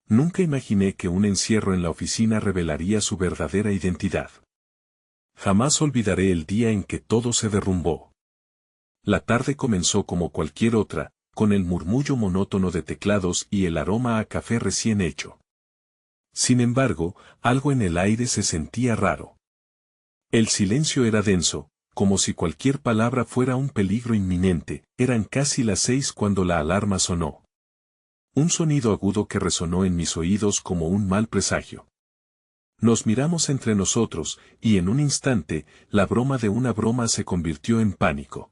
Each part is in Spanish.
Nunca imaginé que un encierro en la oficina revelaría su verdadera identidad. Jamás olvidaré el día en que todo se derrumbó. La tarde comenzó como cualquier otra, con el murmullo monótono de teclados y el aroma a café recién hecho. Sin embargo, algo en el aire se sentía raro. El silencio era denso, como si cualquier palabra fuera un peligro inminente. Eran casi las 6 cuando la alarma sonó. Un sonido agudo que resonó en mis oídos como un mal presagio. Nos miramos entre nosotros, y en un instante, la broma de una broma se convirtió en pánico.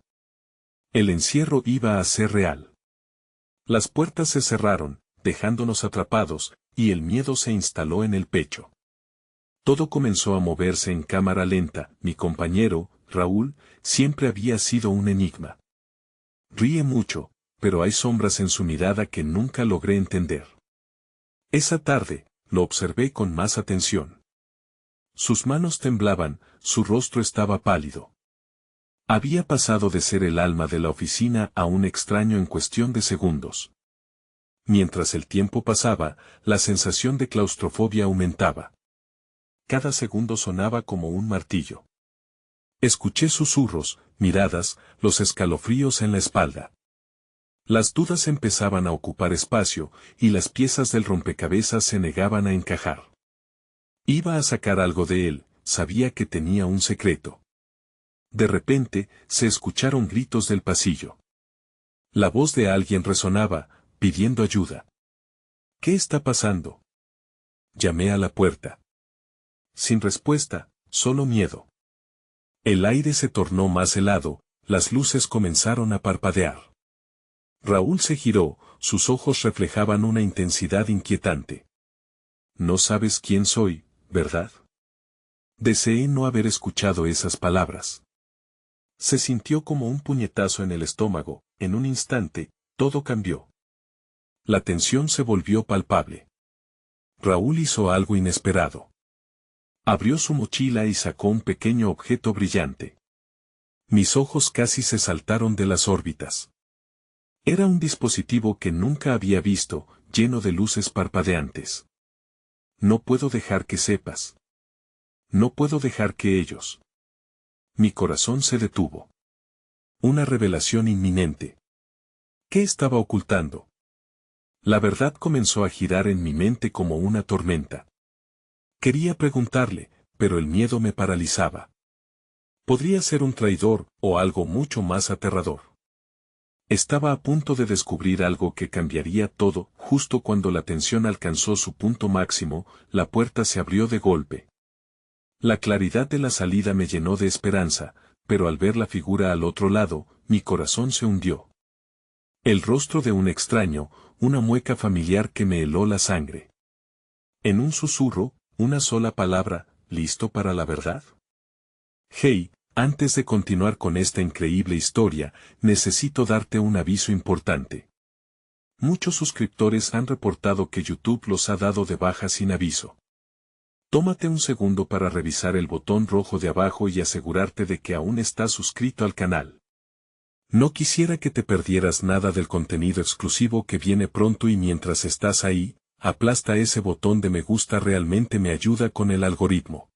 El encierro iba a ser real. Las puertas se cerraron, dejándonos atrapados, y el miedo se instaló en el pecho. Todo comenzó a moverse en cámara lenta. Mi compañero, Raúl, siempre había sido un enigma. Ríe mucho, pero hay sombras en su mirada que nunca logré entender. Esa tarde, lo observé con más atención. Sus manos temblaban, su rostro estaba pálido. Había pasado de ser el alma de la oficina a un extraño en cuestión de segundos. Mientras el tiempo pasaba, la sensación de claustrofobia aumentaba. Cada segundo sonaba como un martillo. Escuché susurros, miradas, los escalofríos en la espalda. Las dudas empezaban a ocupar espacio, y las piezas del rompecabezas se negaban a encajar. Iba a sacar algo de él, sabía que tenía un secreto. De repente, se escucharon gritos del pasillo. La voz de alguien resonaba, pidiendo ayuda. ¿Qué está pasando? Llamé a la puerta. Sin respuesta, solo miedo. El aire se tornó más helado, las luces comenzaron a parpadear. Raúl se giró, sus ojos reflejaban una intensidad inquietante. No sabes quién soy, ¿verdad? Deseé no haber escuchado esas palabras. Se sintió como un puñetazo en el estómago. En un instante, todo cambió. La tensión se volvió palpable. Raúl hizo algo inesperado. Abrió su mochila y sacó un pequeño objeto brillante. Mis ojos casi se saltaron de las órbitas. Era un dispositivo que nunca había visto, lleno de luces parpadeantes. No puedo dejar que sepas. No puedo dejar que ellos. Mi corazón se detuvo. Una revelación inminente. ¿Qué estaba ocultando? La verdad comenzó a girar en mi mente como una tormenta. Quería preguntarle, pero el miedo me paralizaba. Podría ser un traidor, o algo mucho más aterrador. Estaba a punto de descubrir algo que cambiaría todo. Justo cuando la tensión alcanzó su punto máximo, la puerta se abrió de golpe. La claridad de la salida me llenó de esperanza, pero al ver la figura al otro lado, mi corazón se hundió. El rostro de un extraño, una mueca familiar que me heló la sangre. En un susurro, una sola palabra: ¿listo para la verdad? Hey, antes de continuar con esta increíble historia, necesito darte un aviso importante. Muchos suscriptores han reportado que YouTube los ha dado de baja sin aviso. Tómate un segundo para revisar el botón rojo de abajo y asegurarte de que aún estás suscrito al canal. No quisiera que te perdieras nada del contenido exclusivo que viene pronto, y mientras estás ahí, aplasta ese botón de me gusta, realmente me ayuda con el algoritmo.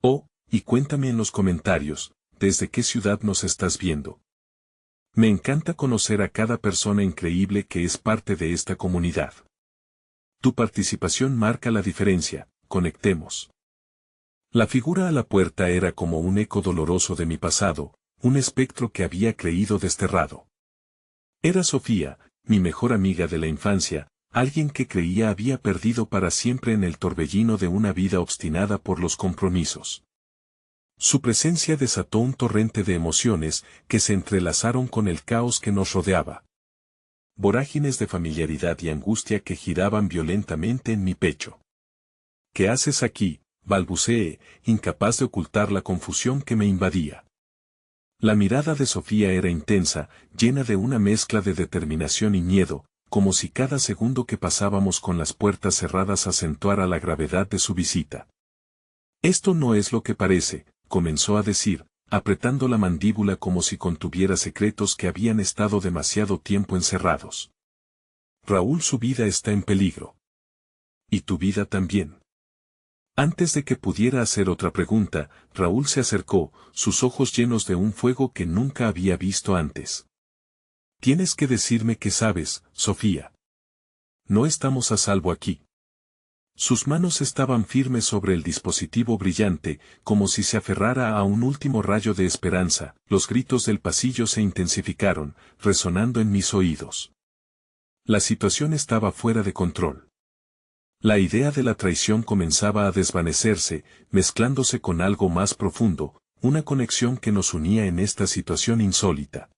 Oh, y cuéntame en los comentarios, ¿desde qué ciudad nos estás viendo? Me encanta conocer a cada persona increíble que es parte de esta comunidad. Tu participación marca la diferencia. Conectemos. La figura a la puerta era como un eco doloroso de mi pasado, un espectro que había creído desterrado. Era Sofía, mi mejor amiga de la infancia, alguien que creía había perdido para siempre en el torbellino de una vida obstinada por los compromisos. Su presencia desató un torrente de emociones que se entrelazaron con el caos que nos rodeaba. Vorágines de familiaridad y angustia que giraban violentamente en mi pecho. ¿Qué haces aquí?, balbuceé, incapaz de ocultar la confusión que me invadía. La mirada de Sofía era intensa, llena de una mezcla de determinación y miedo, como si cada segundo que pasábamos con las puertas cerradas acentuara la gravedad de su visita. Esto no es lo que parece, comenzó a decir, apretando la mandíbula como si contuviera secretos que habían estado demasiado tiempo encerrados. Raúl, su vida está en peligro. Y tu vida también. Antes de que pudiera hacer otra pregunta, Raúl se acercó, sus ojos llenos de un fuego que nunca había visto antes. Tienes que decirme qué sabes, Sofía. No estamos a salvo aquí. Sus manos estaban firmes sobre el dispositivo brillante, como si se aferrara a un último rayo de esperanza. Los gritos del pasillo se intensificaron, resonando en mis oídos. La situación estaba fuera de control. La idea de la traición comenzaba a desvanecerse, mezclándose con algo más profundo, una conexión que nos unía en esta situación insólita.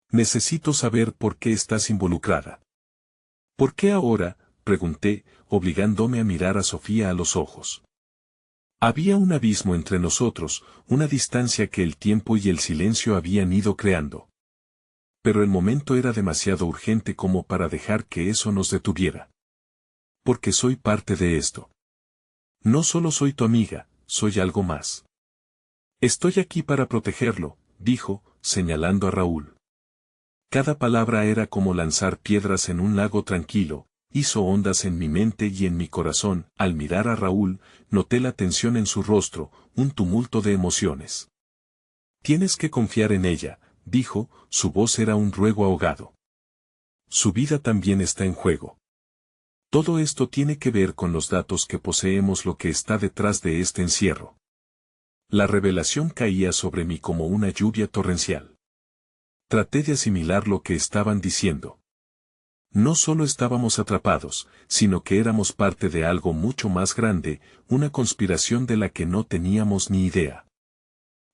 Necesito saber por qué estás involucrada. ¿Por qué ahora?, pregunté, obligándome a mirar a Sofía a los ojos. Había un abismo entre nosotros, una distancia que el tiempo y el silencio habían ido creando. Pero el momento era demasiado urgente como para dejar que eso nos detuviera. Porque soy parte de esto. No solo soy tu amiga, soy algo más. Estoy aquí para protegerlo, dijo, señalando a Raúl. Cada palabra era como lanzar piedras en un lago tranquilo, hizo ondas en mi mente y en mi corazón. Al mirar a Raúl, noté la tensión en su rostro, un tumulto de emociones. Tienes que confiar en ella, dijo, su voz era un ruego ahogado. Su vida también está en juego. Todo esto tiene que ver con los datos que poseemos, lo que está detrás de este encierro. La revelación caía sobre mí como una lluvia torrencial. Traté de asimilar lo que estaban diciendo. No solo estábamos atrapados, sino que éramos parte de algo mucho más grande, una conspiración de la que no teníamos ni idea.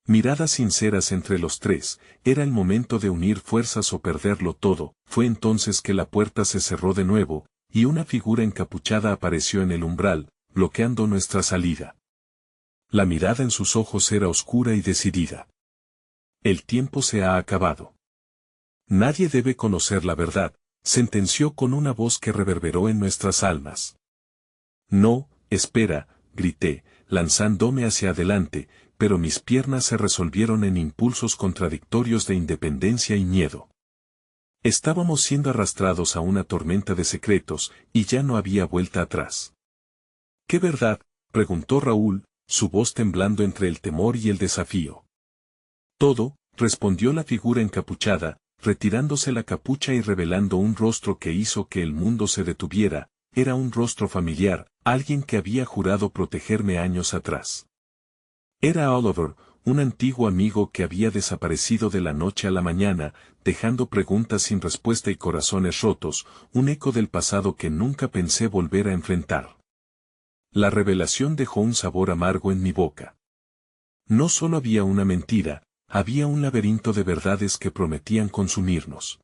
Miradas sinceras entre los tres, era el momento de unir fuerzas o perderlo todo. Fue entonces que la puerta se cerró de nuevo, y una figura encapuchada apareció en el umbral, bloqueando nuestra salida. La mirada en sus ojos era oscura y decidida. El tiempo se ha acabado. Nadie debe conocer la verdad, sentenció con una voz que reverberó en nuestras almas. No, espera, grité, lanzándome hacia adelante, pero mis piernas se resolvieron en impulsos contradictorios de independencia y miedo. Estábamos siendo arrastrados a una tormenta de secretos, y ya no había vuelta atrás. ¿Qué verdad?, preguntó Raúl, su voz temblando entre el temor y el desafío. Todo, respondió la figura encapuchada, retirándose la capucha y revelando un rostro que hizo que el mundo se detuviera. Era un rostro familiar, alguien que había jurado protegerme años atrás. Era Oliver, un antiguo amigo que había desaparecido de la noche a la mañana, dejando preguntas sin respuesta y corazones rotos, un eco del pasado que nunca pensé volver a enfrentar. La revelación dejó un sabor amargo en mi boca. No solo había una mentira, había un laberinto de verdades que prometían consumirnos.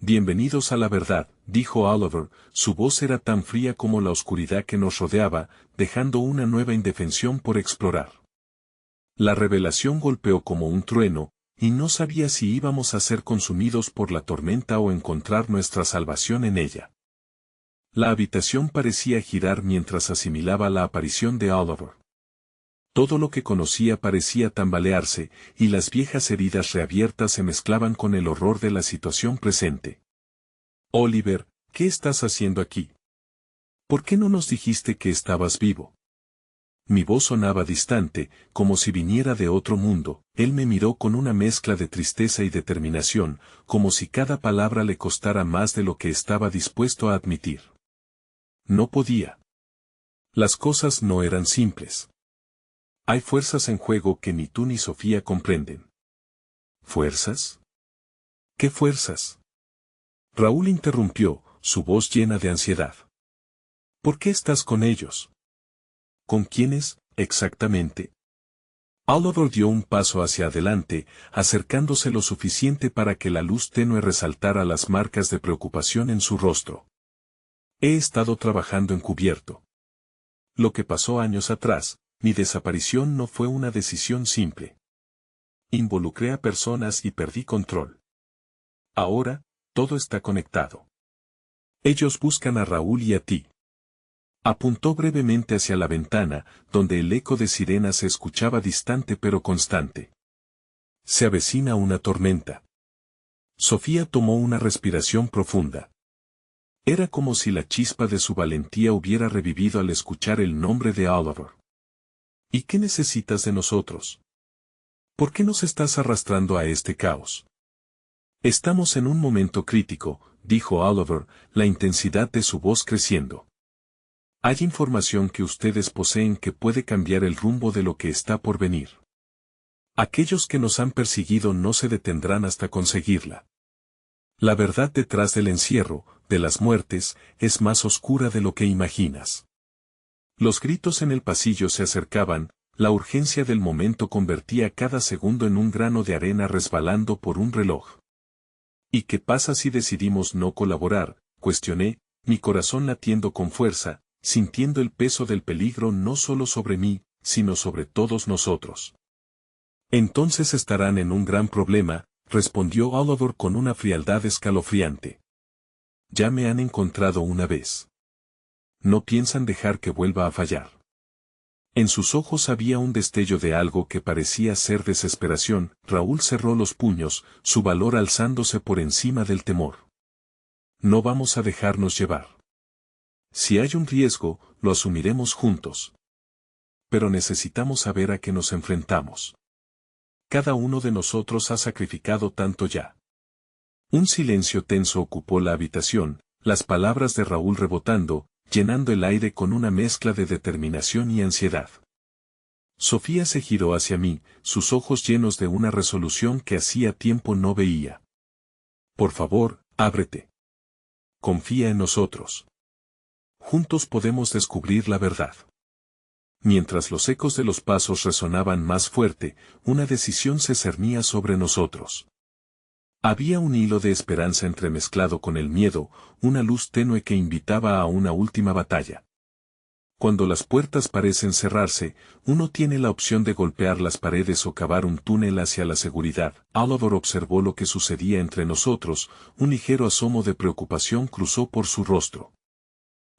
Bienvenidos a la verdad, dijo Oliver, su voz era tan fría como la oscuridad que nos rodeaba, dejando una nueva indefensión por explorar. La revelación golpeó como un trueno, y no sabía si íbamos a ser consumidos por la tormenta o encontrar nuestra salvación en ella. La habitación parecía girar mientras asimilaba la aparición de Oliver. Todo lo que conocía parecía tambalearse, y las viejas heridas reabiertas se mezclaban con el horror de la situación presente. Oliver, ¿qué estás haciendo aquí? ¿Por qué no nos dijiste que estabas vivo? Mi voz sonaba distante, como si viniera de otro mundo. Él me miró con una mezcla de tristeza y determinación, como si cada palabra le costara más de lo que estaba dispuesto a admitir. No podía. Las cosas no eran simples. Hay fuerzas en juego que ni tú ni Sofía comprenden. ¿Fuerzas? ¿Qué fuerzas? Raúl interrumpió, su voz llena de ansiedad. ¿Por qué estás con ellos? ¿Con quiénes, exactamente? Oliver dio un paso hacia adelante, acercándose lo suficiente para que la luz tenue resaltara las marcas de preocupación en su rostro. He estado trabajando encubierto. Lo que pasó años atrás, mi desaparición no fue una decisión simple. Involucré a personas y perdí control. Ahora, todo está conectado. Ellos buscan a Raúl y a ti. Apuntó brevemente hacia la ventana, donde el eco de sirenas se escuchaba distante pero constante. Se avecina una tormenta. Sofía tomó una respiración profunda. Era como si la chispa de su valentía hubiera revivido al escuchar el nombre de Oliver. ¿Y qué necesitas de nosotros? ¿Por qué nos estás arrastrando a este caos? Estamos en un momento crítico, dijo Oliver, la intensidad de su voz creciendo. Hay información que ustedes poseen que puede cambiar el rumbo de lo que está por venir. Aquellos que nos han perseguido no se detendrán hasta conseguirla. La verdad detrás del encierro, de las muertes, es más oscura de lo que imaginas. Los gritos en el pasillo se acercaban, la urgencia del momento convertía cada segundo en un grano de arena resbalando por un reloj. ¿Y qué pasa si decidimos no colaborar?, cuestioné, mi corazón latiendo con fuerza, sintiendo el peso del peligro no solo sobre mí, sino sobre todos nosotros. Entonces estarán en un gran problema, respondió Oliver con una frialdad escalofriante. Ya me han encontrado una vez. No piensan dejar que vuelva a fallar. En sus ojos había un destello de algo que parecía ser desesperación. Raúl cerró los puños, su valor alzándose por encima del temor. No vamos a dejarnos llevar. Si hay un riesgo, lo asumiremos juntos. Pero necesitamos saber a qué nos enfrentamos. Cada uno de nosotros ha sacrificado tanto ya. Un silencio tenso ocupó la habitación, las palabras de Raúl rebotando, llenando el aire con una mezcla de determinación y ansiedad. Sofía se giró hacia mí, sus ojos llenos de una resolución que hacía tiempo no veía. Por favor, ábrete. Confía en nosotros. Juntos podemos descubrir la verdad. Mientras los ecos de los pasos resonaban más fuerte, una decisión se cernía sobre nosotros. Había un hilo de esperanza entremezclado con el miedo, una luz tenue que invitaba a una última batalla. Cuando las puertas parecen cerrarse, uno tiene la opción de golpear las paredes o cavar un túnel hacia la seguridad. Oliver observó lo que sucedía entre nosotros, un ligero asomo de preocupación cruzó por su rostro.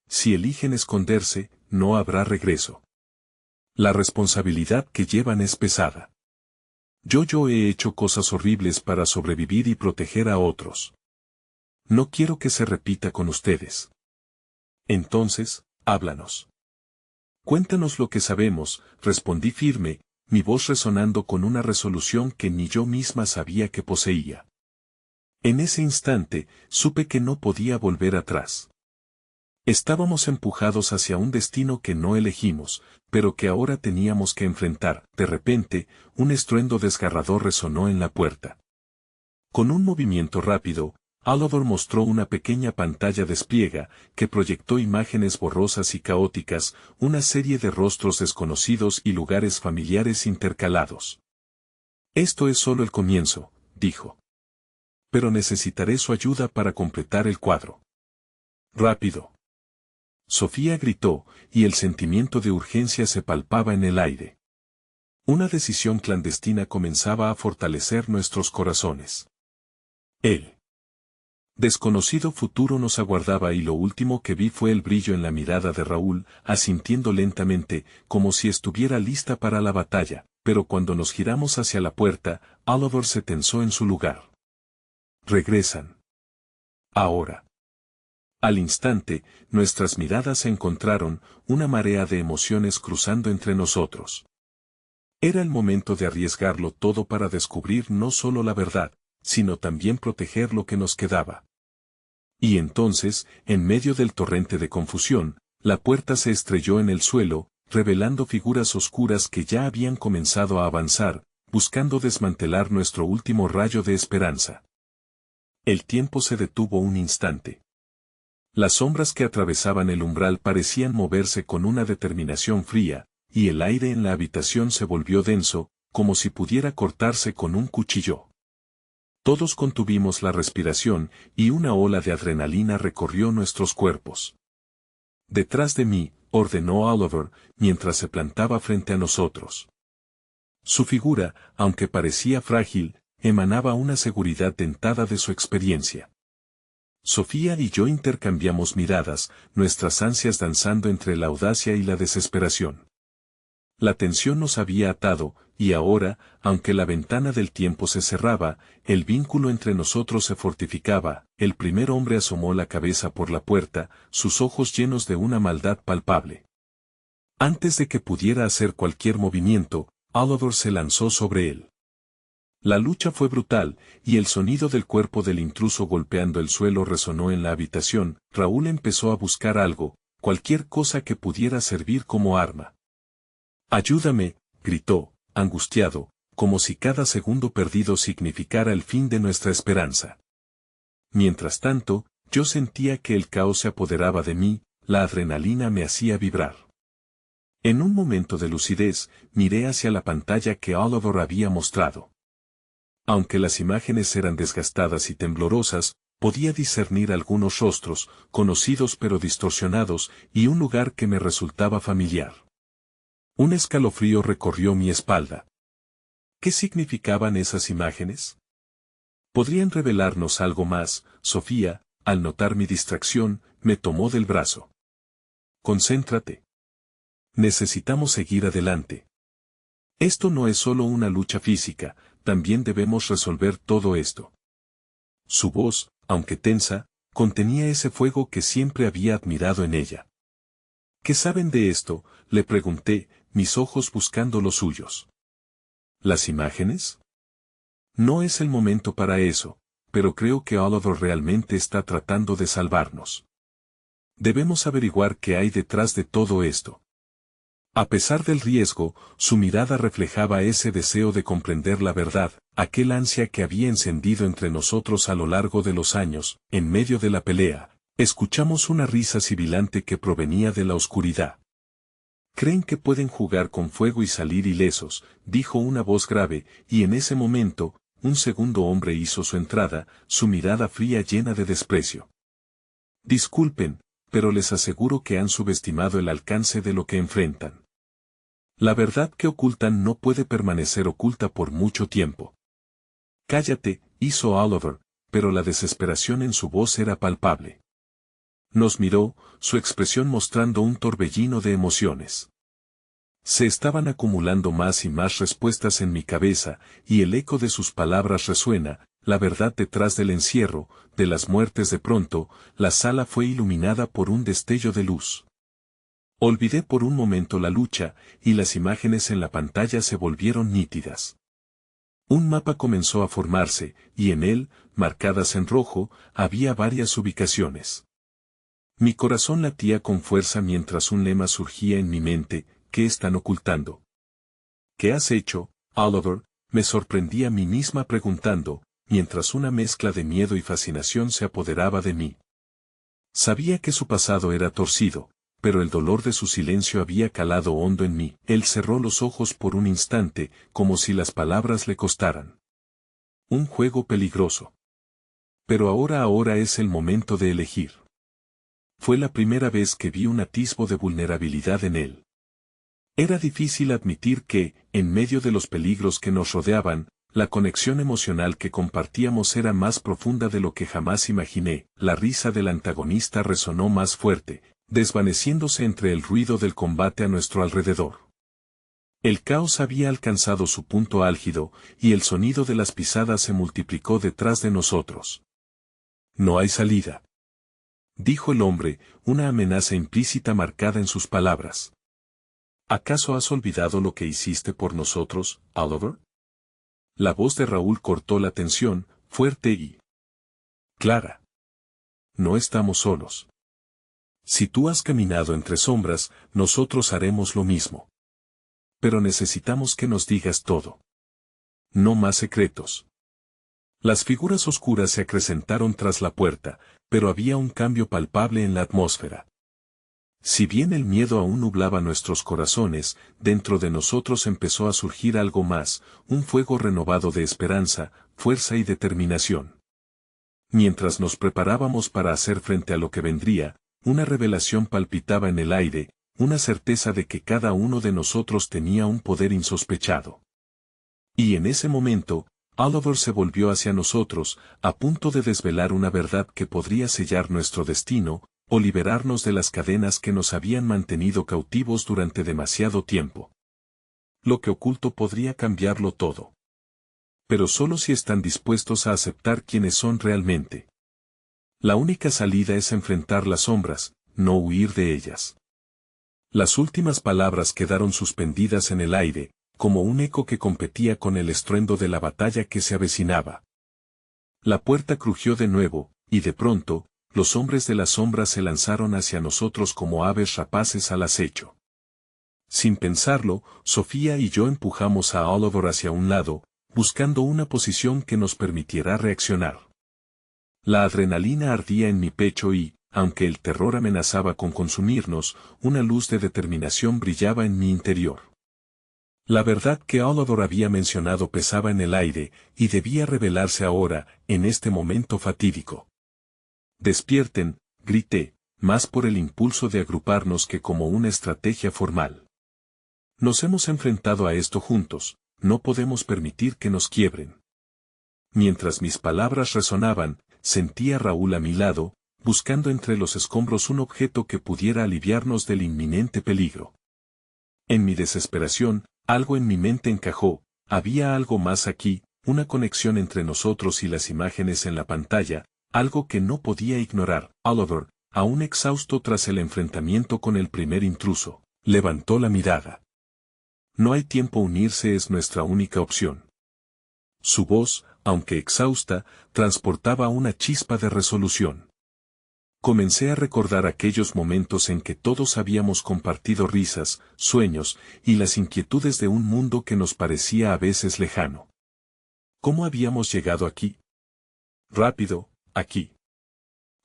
Si eligen esconderse, no habrá regreso. La responsabilidad que llevan es pesada. Yo he hecho cosas horribles para sobrevivir y proteger a otros. No quiero que se repita con ustedes. Entonces, háblanos. Cuéntanos lo que sabemos, respondí firme, mi voz resonando con una resolución que ni yo misma sabía que poseía. En ese instante, supe que no podía volver atrás. Estábamos empujados hacia un destino que no elegimos, pero que ahora teníamos que enfrentar. De repente, un estruendo desgarrador resonó en la puerta. Con un movimiento rápido, Oliver mostró una pequeña pantalla despliega, que proyectó imágenes borrosas y caóticas, una serie de rostros desconocidos y lugares familiares intercalados. Esto es solo el comienzo, dijo. Pero necesitaré su ayuda para completar el cuadro. Rápido. Sofía gritó, y el sentimiento de urgencia se palpaba en el aire. Una decisión clandestina comenzaba a fortalecer nuestros corazones. El desconocido futuro nos aguardaba y lo último que vi fue el brillo en la mirada de Raúl, asintiendo lentamente, como si estuviera lista para la batalla, pero cuando nos giramos hacia la puerta, Oliver se tensó en su lugar. Regresan. Ahora. Al instante, nuestras miradas se encontraron, una marea de emociones cruzando entre nosotros. Era el momento de arriesgarlo todo para descubrir no solo la verdad, sino también proteger lo que nos quedaba. Y entonces, en medio del torrente de confusión, la puerta se estrelló en el suelo, revelando figuras oscuras que ya habían comenzado a avanzar, buscando desmantelar nuestro último rayo de esperanza. El tiempo se detuvo un instante. Las sombras que atravesaban el umbral parecían moverse con una determinación fría, y el aire en la habitación se volvió denso, como si pudiera cortarse con un cuchillo. Todos contuvimos la respiración, y una ola de adrenalina recorrió nuestros cuerpos. Detrás de mí, ordenó Oliver, mientras se plantaba frente a nosotros. Su figura, aunque parecía frágil, emanaba una seguridad dentada de su experiencia. Sofía y yo intercambiamos miradas, nuestras ansias danzando entre la audacia y la desesperación. La tensión nos había atado, y ahora, aunque la ventana del tiempo se cerraba, el vínculo entre nosotros se fortificaba. El primer hombre asomó la cabeza por la puerta, sus ojos llenos de una maldad palpable. Antes de que pudiera hacer cualquier movimiento, Oliver se lanzó sobre él. La lucha fue brutal, y el sonido del cuerpo del intruso golpeando el suelo resonó en la habitación. Raúl empezó a buscar algo, cualquier cosa que pudiera servir como arma. «Ayúdame», gritó, angustiado, como si cada segundo perdido significara el fin de nuestra esperanza. Mientras tanto, yo sentía que el caos se apoderaba de mí, la adrenalina me hacía vibrar. En un momento de lucidez, miré hacia la pantalla que Oliver había mostrado. Aunque las imágenes eran desgastadas y temblorosas, podía discernir algunos rostros, conocidos pero distorsionados, y un lugar que me resultaba familiar. Un escalofrío recorrió mi espalda. ¿Qué significaban esas imágenes? ¿Podrían revelarnos algo más? Sofía, al notar mi distracción, me tomó del brazo. Concéntrate. Necesitamos seguir adelante. Esto no es solo una lucha física, también debemos resolver todo esto. Su voz, aunque tensa, contenía ese fuego que siempre había admirado en ella. ¿Qué saben de esto?, le pregunté, mis ojos buscando los suyos. ¿Las imágenes? No es el momento para eso, pero creo que Oliver realmente está tratando de salvarnos. Debemos averiguar qué hay detrás de todo esto. A pesar del riesgo, su mirada reflejaba ese deseo de comprender la verdad, aquel ansia que había encendido entre nosotros a lo largo de los años. En medio de la pelea, escuchamos una risa sibilante que provenía de la oscuridad. «Creen que pueden jugar con fuego y salir ilesos», dijo una voz grave, y en ese momento, un segundo hombre hizo su entrada, su mirada fría llena de desprecio. «Disculpen, pero les aseguro que han subestimado el alcance de lo que enfrentan. La verdad que ocultan no puede permanecer oculta por mucho tiempo». «Cállate», hizo Oliver, pero la desesperación en su voz era palpable. Nos miró, su expresión mostrando un torbellino de emociones. Se estaban acumulando más y más respuestas en mi cabeza, y el eco de sus palabras resuena, la verdad detrás del encierro, de las muertes. De pronto, la sala fue iluminada por un destello de luz. Olvidé por un momento la lucha, y las imágenes en la pantalla se volvieron nítidas. Un mapa comenzó a formarse, y en él, marcadas en rojo, había varias ubicaciones. Mi corazón latía con fuerza mientras un lema surgía en mi mente: ¿qué están ocultando? ¿Qué has hecho, Oliver?, me sorprendí a mí misma preguntando, mientras una mezcla de miedo y fascinación se apoderaba de mí. Sabía que su pasado era torcido, pero el dolor de su silencio había calado hondo en mí. Él cerró los ojos por un instante, como si las palabras le costaran. Un juego peligroso. Pero ahora es el momento de elegir. Fue la primera vez que vi un atisbo de vulnerabilidad en él. Era difícil admitir que, en medio de los peligros que nos rodeaban, la conexión emocional que compartíamos era más profunda de lo que jamás imaginé. La risa del antagonista resonó más fuerte, desvaneciéndose entre el ruido del combate a nuestro alrededor. El caos había alcanzado su punto álgido, y el sonido de las pisadas se multiplicó detrás de nosotros. «No hay salida», dijo el hombre, una amenaza implícita marcada en sus palabras. «¿Acaso has olvidado lo que hiciste por nosotros, Oliver?». La voz de Raúl cortó la tensión, fuerte y clara. «No estamos solos. Si tú has caminado entre sombras, nosotros haremos lo mismo. Pero necesitamos que nos digas todo. No más secretos». Las figuras oscuras se acrecentaron tras la puerta, pero había un cambio palpable en la atmósfera. Si bien el miedo aún nublaba nuestros corazones, dentro de nosotros empezó a surgir algo más, un fuego renovado de esperanza, fuerza y determinación. Mientras nos preparábamos para hacer frente a lo que vendría, una revelación palpitaba en el aire, una certeza de que cada uno de nosotros tenía un poder insospechado. Y en ese momento, Oliver se volvió hacia nosotros, a punto de desvelar una verdad que podría sellar nuestro destino, o liberarnos de las cadenas que nos habían mantenido cautivos durante demasiado tiempo. Lo que oculto podría cambiarlo todo. Pero solo si están dispuestos a aceptar quiénes son realmente. La única salida es enfrentar las sombras, no huir de ellas. Las últimas palabras quedaron suspendidas en el aire, como un eco que competía con el estruendo de la batalla que se avecinaba. La puerta crujió de nuevo, y de pronto, los hombres de las sombras se lanzaron hacia nosotros como aves rapaces al acecho. Sin pensarlo, Sofía y yo empujamos a Oliver hacia un lado, buscando una posición que nos permitiera reaccionar. La adrenalina ardía en mi pecho y, aunque el terror amenazaba con consumirnos, una luz de determinación brillaba en mi interior. La verdad que Oliver había mencionado pesaba en el aire, y debía revelarse ahora, en este momento fatídico. «Despierten», grité, más por el impulso de agruparnos que como una estrategia formal. Nos hemos enfrentado a esto juntos, no podemos permitir que nos quiebren. Mientras mis palabras resonaban, sentí a Raúl a mi lado, buscando entre los escombros un objeto que pudiera aliviarnos del inminente peligro. En mi desesperación, algo en mi mente encajó, había algo más aquí, una conexión entre nosotros y las imágenes en la pantalla, algo que no podía ignorar. Oliver, aún exhausto tras el enfrentamiento con el primer intruso, levantó la mirada. No hay tiempo, unirse es nuestra única opción. Su voz, aunque exhausta, transportaba una chispa de resolución. Comencé a recordar aquellos momentos en que todos habíamos compartido risas, sueños, y las inquietudes de un mundo que nos parecía a veces lejano. ¿Cómo habíamos llegado aquí? Rápido, aquí.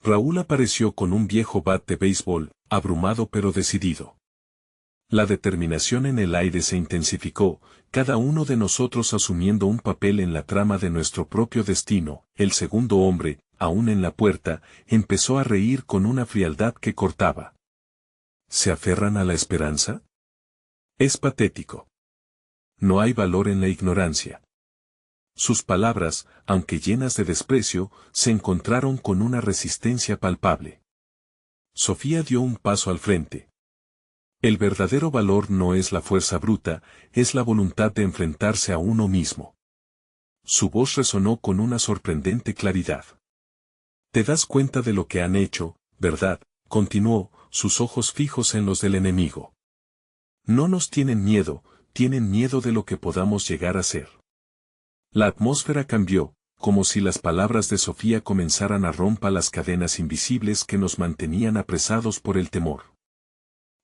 Raúl apareció con un viejo bat de béisbol, abrumado pero decidido. La determinación en el aire se intensificó, cada uno de nosotros asumiendo un papel en la trama de nuestro propio destino. El segundo hombre, aún en la puerta, empezó a reír con una frialdad que cortaba. ¿Se aferran a la esperanza? Es patético. No hay valor en la ignorancia. Sus palabras, aunque llenas de desprecio, se encontraron con una resistencia palpable. Sofía dio un paso al frente. El verdadero valor no es la fuerza bruta, es la voluntad de enfrentarse a uno mismo. Su voz resonó con una sorprendente claridad. Te das cuenta de lo que han hecho, ¿verdad? Continuó, sus ojos fijos en los del enemigo. No nos tienen miedo de lo que podamos llegar a ser. La atmósfera cambió, como si las palabras de Sofía comenzaran a romper las cadenas invisibles que nos mantenían apresados por el temor.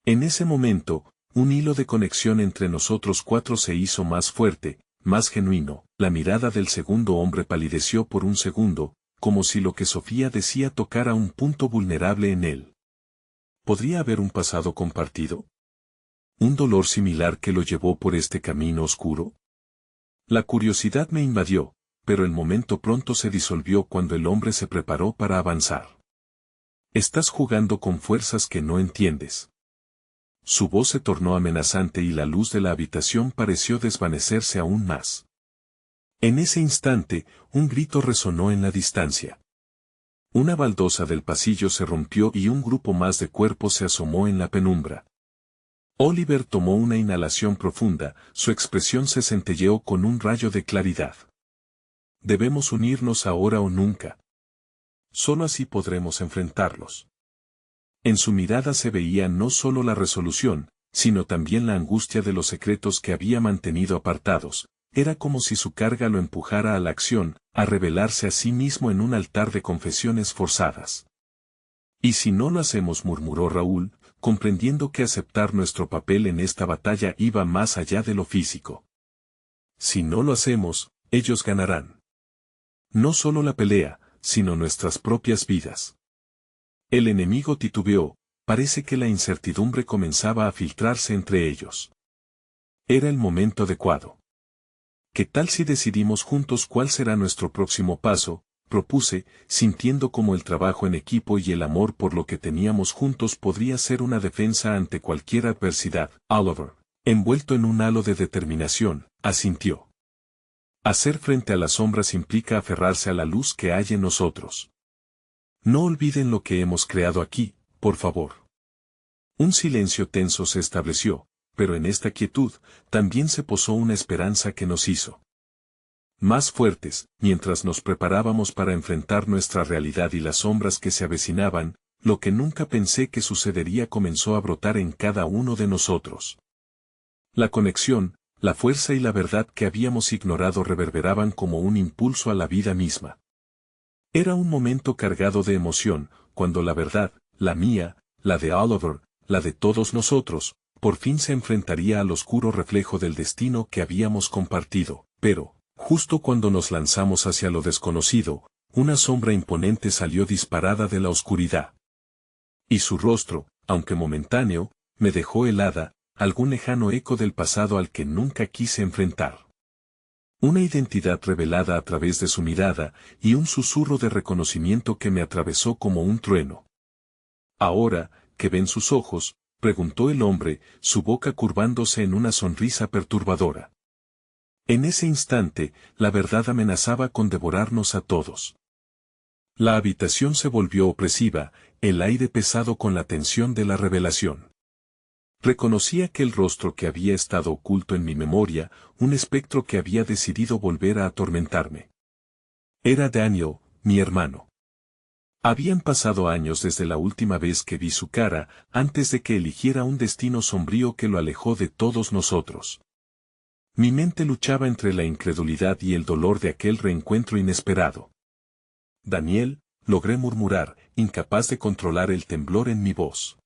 En ese momento, un hilo de conexión entre nosotros cuatro se hizo más fuerte, más genuino. La mirada del segundo hombre palideció por un segundo, como si lo que Sofía decía tocara un punto vulnerable en él. ¿Podría haber un pasado compartido? ¿Un dolor similar que lo llevó por este camino oscuro? La curiosidad me invadió, pero el momento pronto se disolvió cuando el hombre se preparó para avanzar. Estás jugando con fuerzas que no entiendes. Su voz se tornó amenazante y la luz de la habitación pareció desvanecerse aún más. En ese instante, un grito resonó en la distancia. Una baldosa del pasillo se rompió y un grupo más de cuerpos se asomó en la penumbra. Oliver tomó una inhalación profunda, su expresión se centelleó con un rayo de claridad. Debemos unirnos ahora o nunca. Solo así podremos enfrentarlos. En su mirada se veía no solo la resolución, sino también la angustia de los secretos que había mantenido apartados. Era como si su carga lo empujara a la acción, a revelarse a sí mismo en un altar de confesiones forzadas. «¿Y si no lo hacemos?», murmuró Raúl, comprendiendo que aceptar nuestro papel en esta batalla iba más allá de lo físico. «Si no lo hacemos, ellos ganarán. No solo la pelea, sino nuestras propias vidas». El enemigo titubeó, parece que la incertidumbre comenzaba a filtrarse entre ellos. Era el momento adecuado. ¿Qué tal si decidimos juntos cuál será nuestro próximo paso?, propuse, sintiendo como el trabajo en equipo y el amor por lo que teníamos juntos podría ser una defensa ante cualquier adversidad. Oliver, envuelto en un halo de determinación, asintió. Hacer frente a las sombras implica aferrarse a la luz que hay en nosotros. No olviden lo que hemos creado aquí, por favor. Un silencio tenso se estableció, pero en esta quietud, también se posó una esperanza que nos hizo más fuertes, mientras nos preparábamos para enfrentar nuestra realidad y las sombras que se avecinaban. Lo que nunca pensé que sucedería comenzó a brotar en cada uno de nosotros. La conexión, la fuerza y la verdad que habíamos ignorado reverberaban como un impulso a la vida misma. Era un momento cargado de emoción, cuando la verdad, la mía, la de Oliver, la de todos nosotros, por fin se enfrentaría al oscuro reflejo del destino que habíamos compartido. Pero, justo cuando nos lanzamos hacia lo desconocido, una sombra imponente salió disparada de la oscuridad. Y su rostro, aunque momentáneo, me dejó helada, algún lejano eco del pasado al que nunca quise enfrentar. Una identidad revelada a través de su mirada, y un susurro de reconocimiento que me atravesó como un trueno. Ahora, ¿qué ven sus ojos?, preguntó el hombre, su boca curvándose en una sonrisa perturbadora. En ese instante, la verdad amenazaba con devorarnos a todos. La habitación se volvió opresiva, el aire pesado con la tensión de la revelación. Reconocí aquel rostro que había estado oculto en mi memoria, un espectro que había decidido volver a atormentarme. Era Daniel, mi hermano. Habían pasado años desde la última vez que vi su cara, antes de que eligiera un destino sombrío que lo alejó de todos nosotros. Mi mente luchaba entre la incredulidad y el dolor de aquel reencuentro inesperado. Daniel, logré murmurar, incapaz de controlar el temblor en mi voz.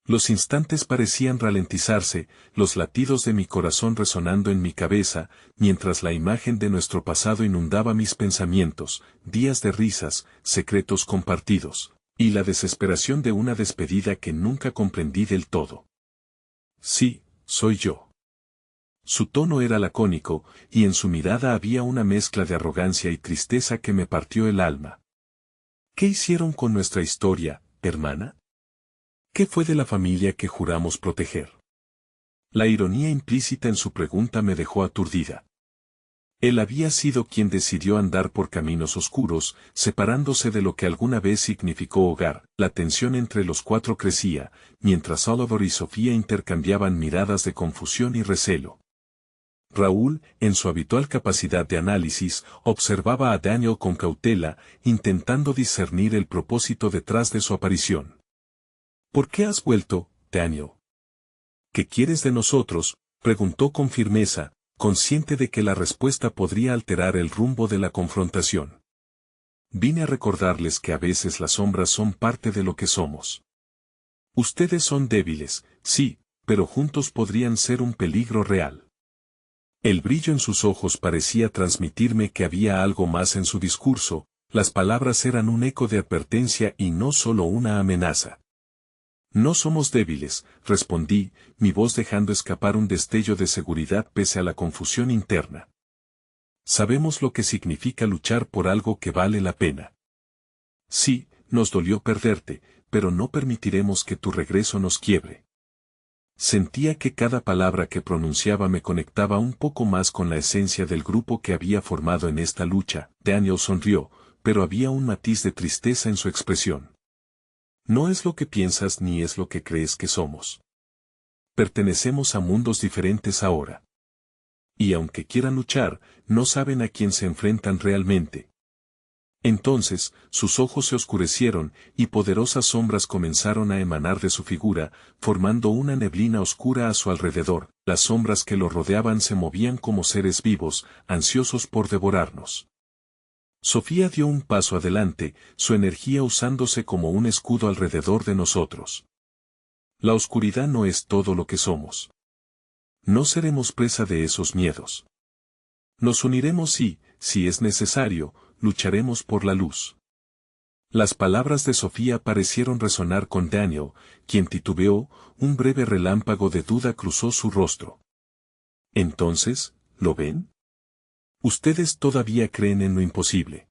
Los instantes parecían ralentizarse, los latidos de mi corazón resonando en mi cabeza, mientras la imagen de nuestro pasado inundaba mis pensamientos, días de risas, secretos compartidos, y la desesperación de una despedida que nunca comprendí del todo. Sí, soy yo. Su tono era lacónico, y en su mirada había una mezcla de arrogancia y tristeza que me partió el alma. ¿Qué hicieron con nuestra historia, hermana? ¿Qué fue de la familia que juramos proteger? La ironía implícita en su pregunta me dejó aturdida. Él había sido quien decidió andar por caminos oscuros, separándose de lo que alguna vez significó hogar. La tensión entre los cuatro crecía, mientras Oliver y Sofía intercambiaban miradas de confusión y recelo. Raúl, en su habitual capacidad de análisis, observaba a Daniel con cautela, intentando discernir el propósito detrás de su aparición. ¿Por qué has vuelto, Daniel? ¿Qué quieres de nosotros?, preguntó con firmeza, consciente de que la respuesta podría alterar el rumbo de la confrontación. Vine a recordarles que a veces las sombras son parte de lo que somos. Ustedes son débiles, sí, pero juntos podrían ser un peligro real. El brillo en sus ojos parecía transmitirme que había algo más en su discurso, las palabras eran un eco de advertencia y no solo una amenaza. No somos débiles, respondí, mi voz dejando escapar un destello de seguridad pese a la confusión interna. Sabemos lo que significa luchar por algo que vale la pena. Sí, nos dolió perderte, pero no permitiremos que tu regreso nos quiebre. Sentía que cada palabra que pronunciaba me conectaba un poco más con la esencia del grupo que había formado en esta lucha. Daniel sonrió, pero había un matiz de tristeza en su expresión. No es lo que piensas ni es lo que crees que somos. Pertenecemos a mundos diferentes ahora. Y aunque quieran luchar, no saben a quién se enfrentan realmente. Entonces, sus ojos se oscurecieron, y poderosas sombras comenzaron a emanar de su figura, formando una neblina oscura a su alrededor. Las sombras que lo rodeaban se movían como seres vivos, ansiosos por devorarnos. Sofía dio un paso adelante, su energía usándose como un escudo alrededor de nosotros. La oscuridad no es todo lo que somos. No seremos presa de esos miedos. Nos uniremos y, si es necesario, lucharemos por la luz. Las palabras de Sofía parecieron resonar con Daniel, quien titubeó, un breve relámpago de duda cruzó su rostro. Entonces, ¿lo ven? Ustedes todavía creen en lo imposible.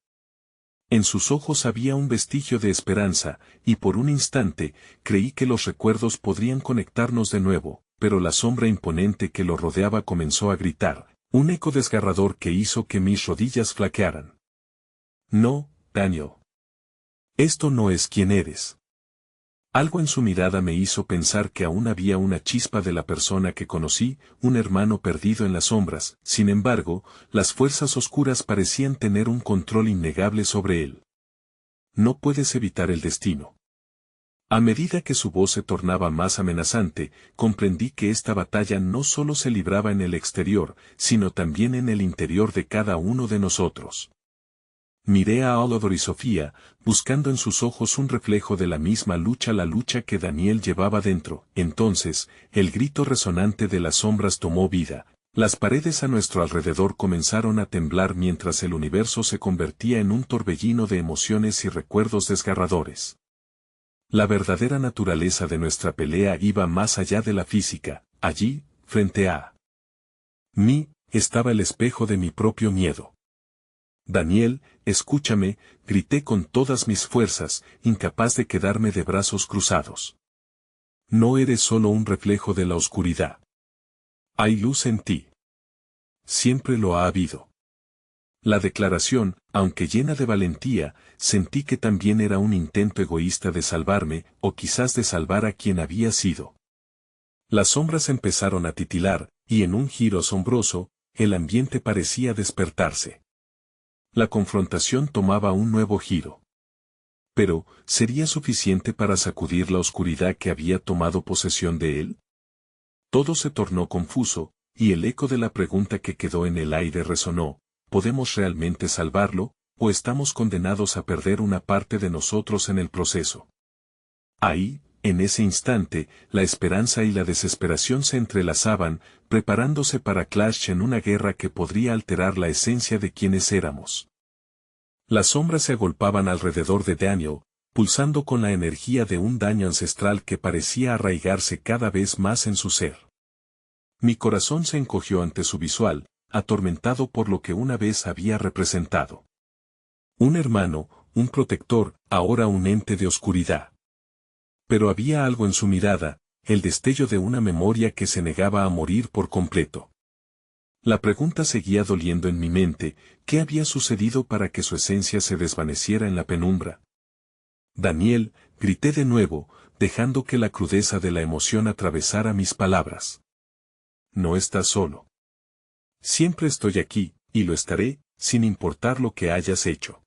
En sus ojos había un vestigio de esperanza, y por un instante, creí que los recuerdos podrían conectarnos de nuevo, pero la sombra imponente que lo rodeaba comenzó a gritar, un eco desgarrador que hizo que mis rodillas flaquearan. No, Daniel. Esto no es quien eres. Algo en su mirada me hizo pensar que aún había una chispa de la persona que conocí, un hermano perdido en las sombras. Sin embargo, las fuerzas oscuras parecían tener un control innegable sobre él. No puedes evitar el destino. A medida que su voz se tornaba más amenazante, comprendí que esta batalla no solo se libraba en el exterior, sino también en el interior de cada uno de nosotros. Miré a Olodor y Sofía, buscando en sus ojos un reflejo de la misma lucha, la lucha que Daniel llevaba dentro. Entonces, el grito resonante de las sombras tomó vida. Las paredes a nuestro alrededor comenzaron a temblar mientras el universo se convertía en un torbellino de emociones y recuerdos desgarradores. La verdadera naturaleza de nuestra pelea iba más allá de la física. Allí, frente a mí, estaba el espejo de mi propio miedo. Daniel, escúchame, grité con todas mis fuerzas, incapaz de quedarme de brazos cruzados. No eres solo un reflejo de la oscuridad. Hay luz en ti. Siempre lo ha habido. La declaración, aunque llena de valentía, sentí que también era un intento egoísta de salvarme, o quizás de salvar a quien había sido. Las sombras empezaron a titilar, y en un giro asombroso, el ambiente parecía despertarse. La confrontación tomaba un nuevo giro. Pero, ¿sería suficiente para sacudir la oscuridad que había tomado posesión de él? Todo se tornó confuso, y el eco de la pregunta que quedó en el aire resonó: ¿podemos realmente salvarlo, o estamos condenados a perder una parte de nosotros en el proceso? Ahí, en ese instante, la esperanza y la desesperación se entrelazaban, preparándose para clash en una guerra que podría alterar la esencia de quienes éramos. Las sombras se agolpaban alrededor de Daniel, pulsando con la energía de un daño ancestral que parecía arraigarse cada vez más en su ser. Mi corazón se encogió ante su visual, atormentado por lo que una vez había representado. Un hermano, un protector, ahora un ente de oscuridad. Pero había algo en su mirada, el destello de una memoria que se negaba a morir por completo. La pregunta seguía doliendo en mi mente: ¿qué había sucedido para que su esencia se desvaneciera en la penumbra? Daniel, grité de nuevo, dejando que la crudeza de la emoción atravesara mis palabras. No estás solo. Siempre estoy aquí, y lo estaré, sin importar lo que hayas hecho.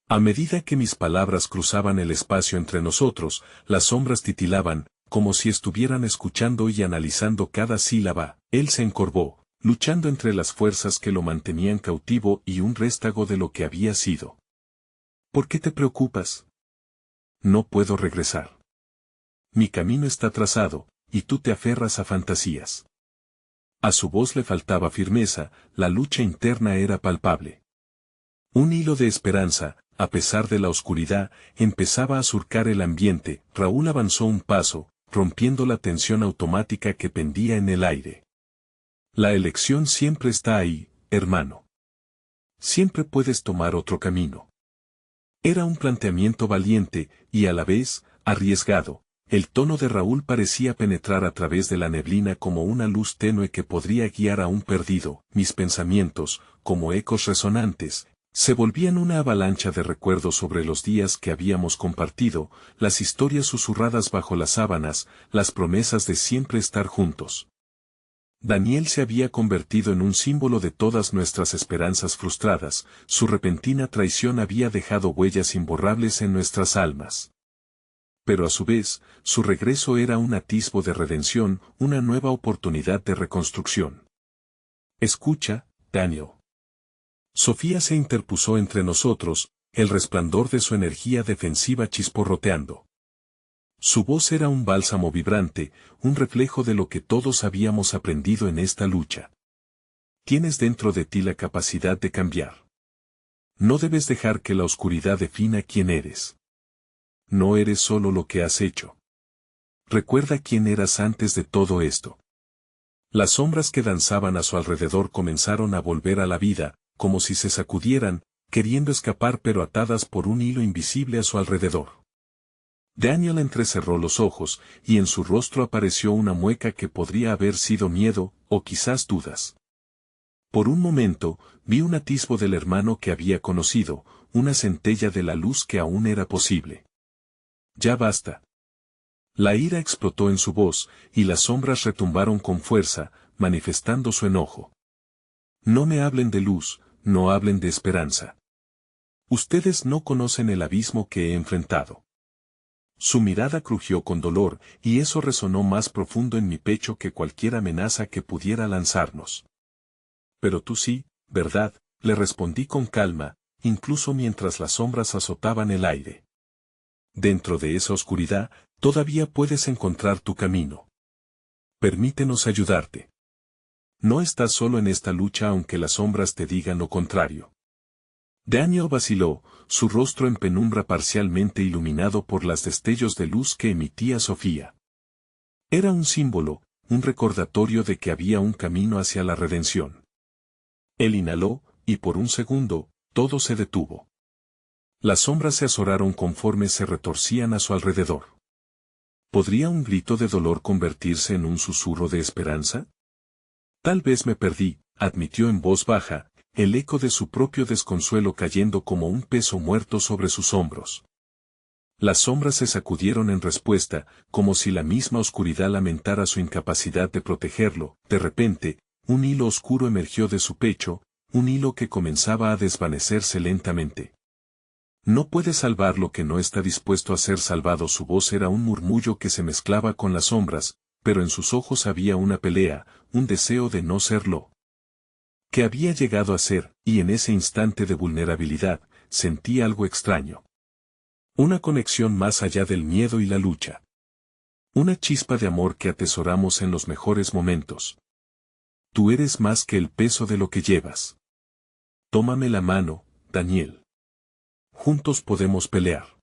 A medida que mis palabras cruzaban el espacio entre nosotros, las sombras titilaban, como si estuvieran escuchando y analizando cada sílaba. Él se encorvó, luchando entre las fuerzas que lo mantenían cautivo y un réstago de lo que había sido. ¿Por qué te preocupas? No puedo regresar. Mi camino está trazado, y tú te aferras a fantasías. A su voz le faltaba firmeza, la lucha interna era palpable. Un hilo de esperanza, a pesar de la oscuridad, empezaba a surcar el ambiente. Raúl avanzó un paso, rompiendo la tensión automática que pendía en el aire. La elección siempre está ahí, hermano. Siempre puedes tomar otro camino. Era un planteamiento valiente, y a la vez, arriesgado. El tono de Raúl parecía penetrar a través de la neblina como una luz tenue que podría guiar a un perdido. Mis pensamientos, como ecos resonantes, se volvían una avalancha de recuerdos sobre los días que habíamos compartido, las historias susurradas bajo las sábanas, las promesas de siempre estar juntos. Daniel se había convertido en un símbolo de todas nuestras esperanzas frustradas. Su repentina traición había dejado huellas imborrables en nuestras almas. Pero a su vez, su regreso era un atisbo de redención, una nueva oportunidad de reconstrucción. Escucha, Daniel. Sofía se interpuso entre nosotros, el resplandor de su energía defensiva chisporroteando. Su voz era un bálsamo vibrante, un reflejo de lo que todos habíamos aprendido en esta lucha. Tienes dentro de ti la capacidad de cambiar. No debes dejar que la oscuridad defina quién eres. No eres solo lo que has hecho. Recuerda quién eras antes de todo esto. Las sombras que danzaban a su alrededor comenzaron a volver a la vida, como si se sacudieran, queriendo escapar pero atadas por un hilo invisible a su alrededor. Daniel entrecerró los ojos, y en su rostro apareció una mueca que podría haber sido miedo, o quizás dudas. Por un momento, vi un atisbo del hermano que había conocido, una centella de la luz que aún era posible. Ya basta. La ira explotó en su voz, y las sombras retumbaron con fuerza, manifestando su enojo. No me hablen de luz, no hablen de esperanza. Ustedes no conocen el abismo que he enfrentado. Su mirada crujió con dolor, y eso resonó más profundo en mi pecho que cualquier amenaza que pudiera lanzarnos. Pero tú sí, ¿verdad?, le respondí con calma, incluso mientras las sombras azotaban el aire. Dentro de esa oscuridad, todavía puedes encontrar tu camino. Permítenos ayudarte. No estás solo en esta lucha aunque las sombras te digan lo contrario. Daniel vaciló, su rostro en penumbra parcialmente iluminado por los destellos de luz que emitía Sofía. Era un símbolo, un recordatorio de que había un camino hacia la redención. Él inhaló, y por un segundo, todo se detuvo. Las sombras se azoraron conforme se retorcían a su alrededor. ¿Podría un grito de dolor convertirse en un susurro de esperanza? Tal vez me perdí, admitió en voz baja, el eco de su propio desconsuelo cayendo como un peso muerto sobre sus hombros. Las sombras se sacudieron en respuesta, como si la misma oscuridad lamentara su incapacidad de protegerlo. De repente, un hilo oscuro emergió de su pecho, un hilo que comenzaba a desvanecerse lentamente. No puede salvar lo que no está dispuesto a ser salvado. Su voz era un murmullo que se mezclaba con las sombras, pero en sus ojos había una pelea, un deseo de no serlo que había llegado a ser, y en ese instante de vulnerabilidad, sentí algo extraño. Una conexión más allá del miedo y la lucha. Una chispa de amor que atesoramos en los mejores momentos. Tú eres más que el peso de lo que llevas. Tómame la mano, Daniel. Juntos podemos pelear.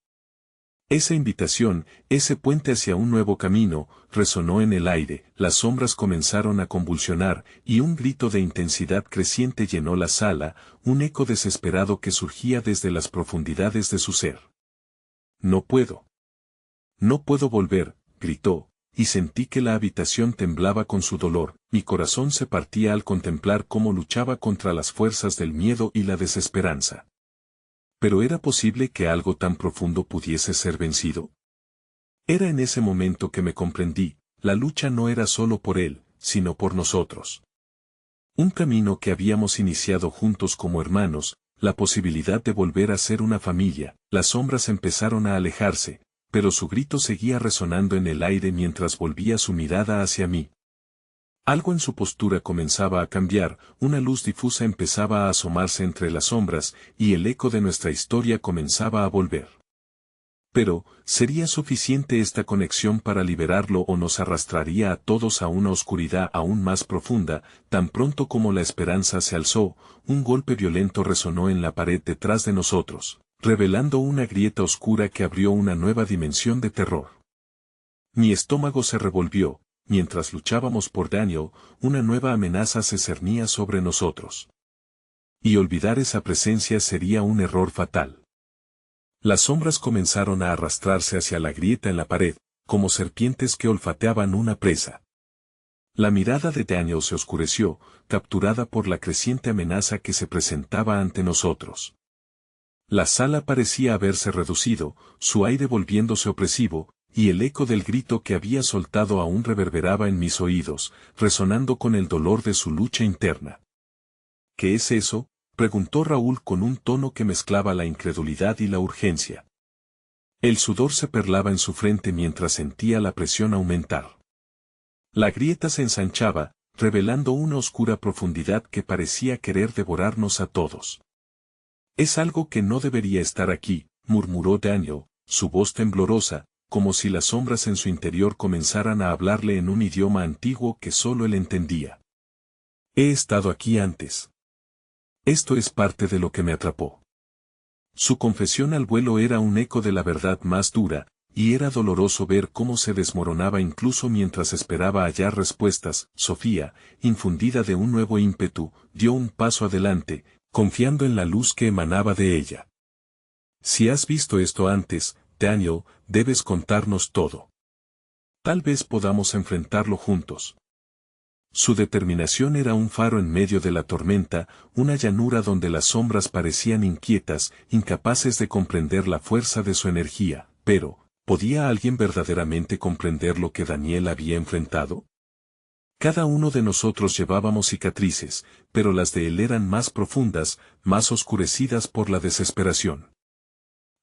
Esa invitación, ese puente hacia un nuevo camino, resonó en el aire, las sombras comenzaron a convulsionar, y un grito de intensidad creciente llenó la sala, un eco desesperado que surgía desde las profundidades de su ser. No puedo. No puedo volver, gritó, y sentí que la habitación temblaba con su dolor, mi corazón se partía al contemplar cómo luchaba contra las fuerzas del miedo y la desesperanza. ¿Pero era posible que algo tan profundo pudiese ser vencido? Era en ese momento que me comprendí, la lucha no era solo por él, sino por nosotros. Un camino que habíamos iniciado juntos como hermanos, la posibilidad de volver a ser una familia. Las sombras empezaron a alejarse, pero su grito seguía resonando en el aire mientras volvía su mirada hacia mí. Algo en su postura comenzaba a cambiar, una luz difusa empezaba a asomarse entre las sombras, y el eco de nuestra historia comenzaba a volver. Pero, ¿sería suficiente esta conexión para liberarlo o nos arrastraría a todos a una oscuridad aún más profunda? Tan pronto como la esperanza se alzó, un golpe violento resonó en la pared detrás de nosotros, revelando una grieta oscura que abrió una nueva dimensión de terror. Mi estómago se revolvió. Mientras luchábamos por Daniel, una nueva amenaza se cernía sobre nosotros. Y olvidar esa presencia sería un error fatal. Las sombras comenzaron a arrastrarse hacia la grieta en la pared, como serpientes que olfateaban una presa. La mirada de Daniel se oscureció, capturada por la creciente amenaza que se presentaba ante nosotros. La sala parecía haberse reducido, su aire volviéndose opresivo, y el eco del grito que había soltado aún reverberaba en mis oídos, resonando con el dolor de su lucha interna. ¿Qué es eso?, preguntó Raúl con un tono que mezclaba la incredulidad y la urgencia. El sudor se perlaba en su frente mientras sentía la presión aumentar. La grieta se ensanchaba, revelando una oscura profundidad que parecía querer devorarnos a todos. Es algo que no debería estar aquí, murmuró Daniel, su voz temblorosa, como si las sombras en su interior comenzaran a hablarle en un idioma antiguo que solo él entendía. He estado aquí antes. Esto es parte de lo que me atrapó. Su confesión al vuelo era un eco de la verdad más dura, y era doloroso ver cómo se desmoronaba incluso mientras esperaba hallar respuestas. Sofía, infundida de un nuevo ímpetu, dio un paso adelante, confiando en la luz que emanaba de ella. Si has visto esto antes, Daniel, debes contarnos todo. Tal vez podamos enfrentarlo juntos. Su determinación era un faro en medio de la tormenta, una llanura donde las sombras parecían inquietas, incapaces de comprender la fuerza de su energía, pero, ¿Podía alguien verdaderamente comprender lo que Daniel había enfrentado? Cada uno de nosotros llevábamos cicatrices, pero las de él eran más profundas, más oscurecidas por la desesperación.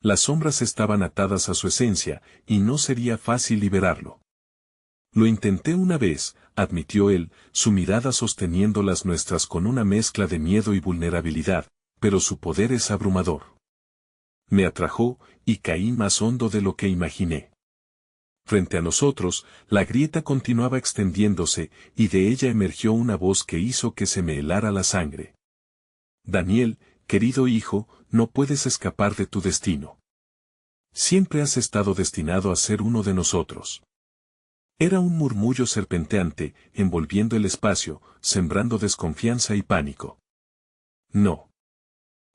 Las sombras estaban atadas a su esencia, y no sería fácil liberarlo. Lo intenté una vez, admitió él, su mirada sosteniendo las nuestras con una mezcla de miedo y vulnerabilidad, pero su poder es abrumador. Me atrajo, y caí más hondo de lo que imaginé. Frente a nosotros, la grieta continuaba extendiéndose, y de ella emergió una voz que hizo que se me helara la sangre. Daniel, querido hijo, no puedes escapar de tu destino. Siempre has estado destinado a ser uno de nosotros. Era un murmullo serpenteante, envolviendo el espacio, sembrando desconfianza y pánico. No.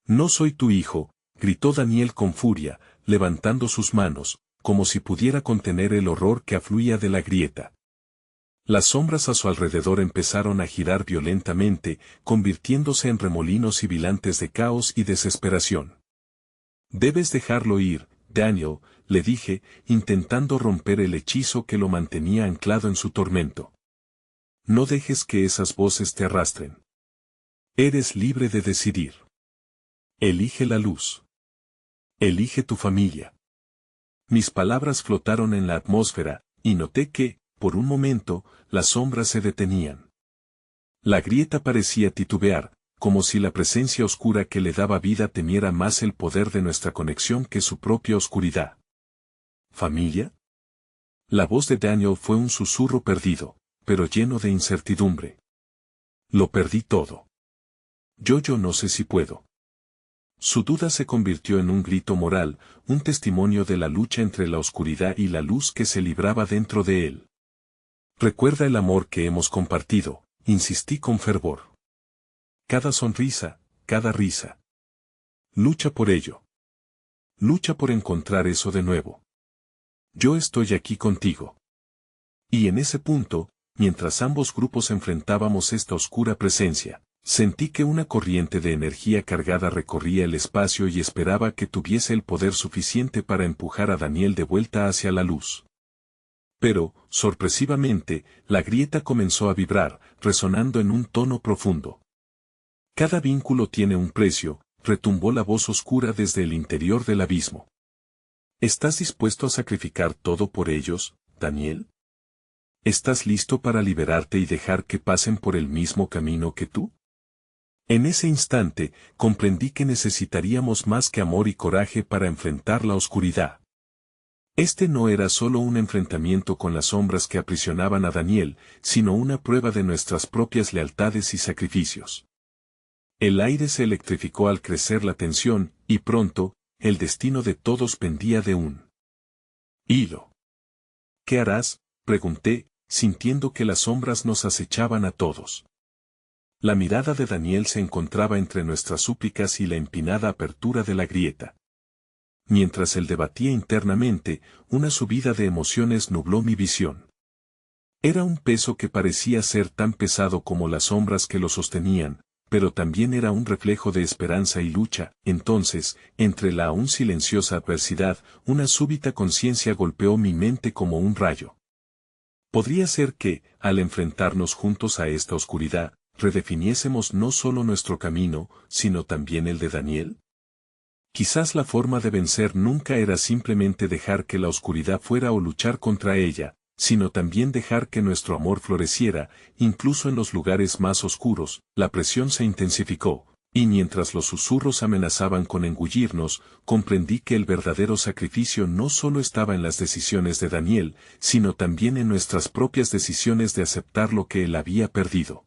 No soy tu hijo, gritó Daniel con furia, levantando sus manos, como si pudiera contener el horror que afluía de la grieta. Las sombras a su alrededor empezaron a girar violentamente, convirtiéndose en remolinos sibilantes de caos y desesperación. Debes dejarlo ir, Daniel, le dije, intentando romper el hechizo que lo mantenía anclado en su tormento. No dejes que esas voces te arrastren. Eres libre de decidir. Elige la luz. Elige tu familia. Mis palabras flotaron en la atmósfera, y noté que, por un momento, las sombras se detenían. La grieta parecía titubear, como si la presencia oscura que le daba vida temiera más el poder de nuestra conexión que su propia oscuridad. ¿Familia? La voz de Daniel fue un susurro perdido, pero lleno de incertidumbre. Lo perdí todo. Yo no sé si puedo. Su duda se convirtió en un grito moral, un testimonio de la lucha entre la oscuridad y la luz que se libraba dentro de él. Recuerda el amor que hemos compartido, insistí con fervor. Cada sonrisa, cada risa. Lucha por ello. Lucha por encontrar eso de nuevo. Yo estoy aquí contigo. Y en ese punto, mientras ambos grupos enfrentábamos esta oscura presencia, sentí que una corriente de energía cargada recorría el espacio y esperaba que tuviese el poder suficiente para empujar a Daniel de vuelta hacia la luz. Pero, sorpresivamente, la grieta comenzó a vibrar, resonando en un tono profundo. Cada vínculo tiene un precio, retumbó la voz oscura desde el interior del abismo. ¿Estás dispuesto a sacrificar todo por ellos, Daniel? ¿Estás listo para liberarte y dejar que pasen por el mismo camino que tú? En ese instante, comprendí que necesitaríamos más que amor y coraje para enfrentar la oscuridad. Este no era solo un enfrentamiento con las sombras que aprisionaban a Daniel, sino una prueba de nuestras propias lealtades y sacrificios. El aire se electrificó al crecer la tensión, y pronto, el destino de todos pendía de un hilo. ¿Qué harás?, pregunté, sintiendo que las sombras nos acechaban a todos. La mirada de Daniel se encontraba entre nuestras súplicas y la empinada apertura de la grieta. Mientras él debatía internamente, una subida de emociones nubló mi visión. Era un peso que parecía ser tan pesado como las sombras que lo sostenían, pero también era un reflejo de esperanza y lucha. Entonces, entre la aún silenciosa adversidad, una súbita conciencia golpeó mi mente como un rayo. Podría ser que, al enfrentarnos juntos a esta oscuridad, redefiniésemos no solo nuestro camino, sino también el de Daniel. Quizás la forma de vencer nunca era simplemente dejar que la oscuridad fuera o luchar contra ella, sino también dejar que nuestro amor floreciera, incluso en los lugares más oscuros. La presión se intensificó, y mientras los susurros amenazaban con engullirnos, comprendí que el verdadero sacrificio no solo estaba en las decisiones de Daniel, sino también en nuestras propias decisiones de aceptar lo que él había perdido.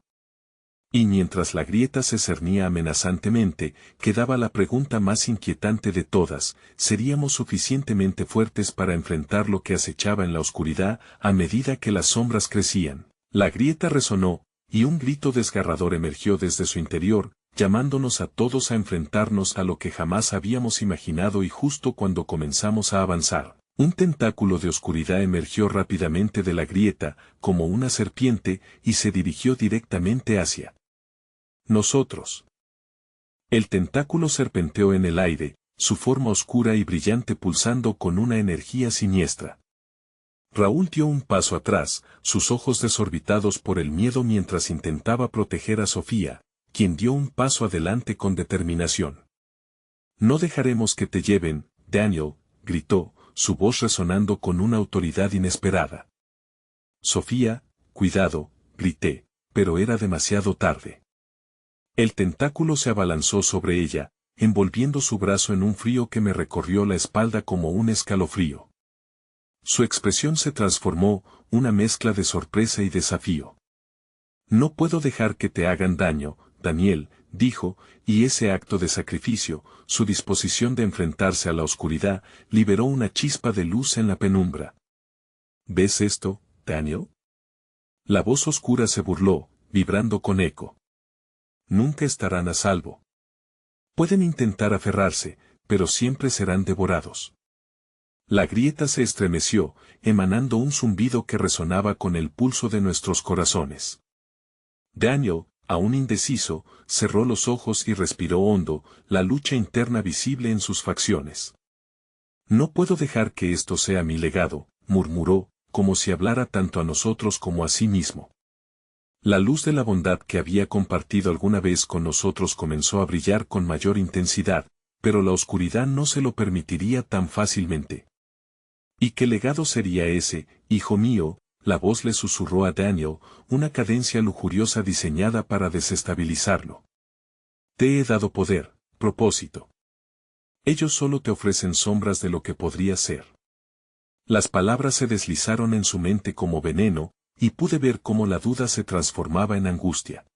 Y mientras la grieta se cernía amenazantemente, quedaba la pregunta más inquietante de todas: ¿seríamos suficientemente fuertes para enfrentar lo que acechaba en la oscuridad a medida que las sombras crecían? La grieta resonó, y un grito desgarrador emergió desde su interior, llamándonos a todos a enfrentarnos a lo que jamás habíamos imaginado. Y justo cuando comenzamos a avanzar, un tentáculo de oscuridad emergió rápidamente de la grieta, como una serpiente, y se dirigió directamente hacia nosotros. El tentáculo serpenteó en el aire, su forma oscura y brillante pulsando con una energía siniestra. Raúl dio un paso atrás, sus ojos desorbitados por el miedo mientras intentaba proteger a Sofía, quien dio un paso adelante con determinación. No dejaremos que te lleven, Daniel, gritó, su voz resonando con una autoridad inesperada. Sofía, cuidado, grité, pero era demasiado tarde. El tentáculo se abalanzó sobre ella, envolviendo su brazo en un frío que me recorrió la espalda como un escalofrío. Su expresión se transformó, una mezcla de sorpresa y desafío. No puedo dejar que te hagan daño, Daniel, dijo, y ese acto de sacrificio, su disposición de enfrentarse a la oscuridad, liberó una chispa de luz en la penumbra. ¿Ves esto, Daniel? La voz oscura se burló, vibrando con eco. Nunca estarán a salvo. Pueden intentar aferrarse, pero siempre serán devorados. La grieta se estremeció, emanando un zumbido que resonaba con el pulso de nuestros corazones. Daniel, aún indeciso, cerró los ojos y respiró hondo, la lucha interna visible en sus facciones. No puedo dejar que esto sea mi legado, murmuró, como si hablara tanto a nosotros como a sí mismo. La luz de la bondad que había compartido alguna vez con nosotros comenzó a brillar con mayor intensidad, pero la oscuridad no se lo permitiría tan fácilmente. ¿Y qué legado sería ese, hijo mío? La voz le susurró a Daniel, una cadencia lujuriosa diseñada para desestabilizarlo. Te he dado poder, propósito. Ellos solo te ofrecen sombras de lo que podría ser. Las palabras se deslizaron en su mente como veneno, y pude ver cómo la duda se transformaba en angustia.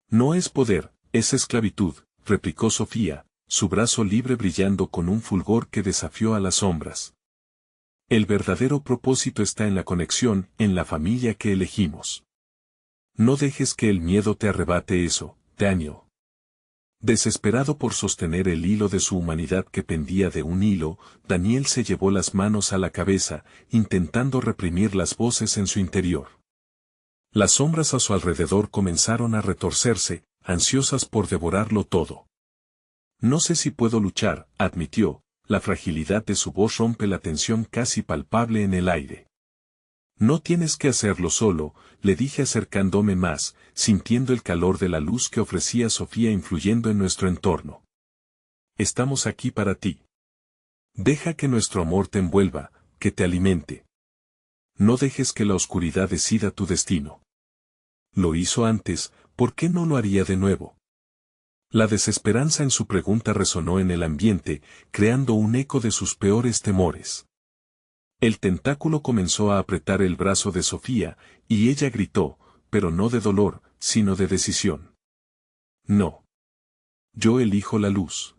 No es poder, es esclavitud, replicó Sofía, su brazo libre brillando con un fulgor que desafió a las sombras. El verdadero propósito está en la conexión, en la familia que elegimos. No dejes que el miedo te arrebate eso, Daniel. Desesperado por sostener el hilo de su humanidad que pendía de un hilo, Daniel se llevó las manos a la cabeza, intentando reprimir las voces en su interior. Las sombras a su alrededor comenzaron a retorcerse, ansiosas por devorarlo todo. No sé si puedo luchar, admitió. La fragilidad de su voz rompe la tensión casi palpable en el aire. No tienes que hacerlo solo, le dije acercándome más, sintiendo el calor de la luz que ofrecía Sofía influyendo en nuestro entorno. Estamos aquí para ti. Deja que nuestro amor te envuelva, que te alimente. No dejes que la oscuridad decida tu destino. Lo hizo antes, ¿por qué no lo haría de nuevo? La desesperanza en su pregunta resonó en el ambiente, creando un eco de sus peores temores. El tentáculo comenzó a apretar el brazo de Sofía, y ella gritó, pero no de dolor, sino de decisión. No. Yo elijo la luz.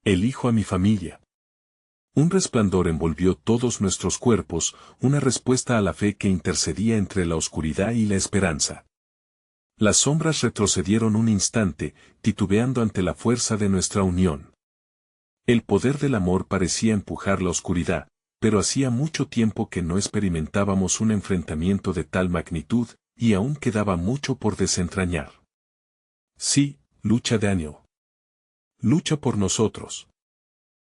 Elijo a mi familia. Un resplandor envolvió todos nuestros cuerpos, una respuesta a la fe que intercedía entre la oscuridad y la esperanza. Las sombras retrocedieron un instante, titubeando ante la fuerza de nuestra unión. El poder del amor parecía empujar la oscuridad, pero hacía mucho tiempo que no experimentábamos un enfrentamiento de tal magnitud, y aún quedaba mucho por desentrañar. Sí, lucha Daniel. Lucha por nosotros.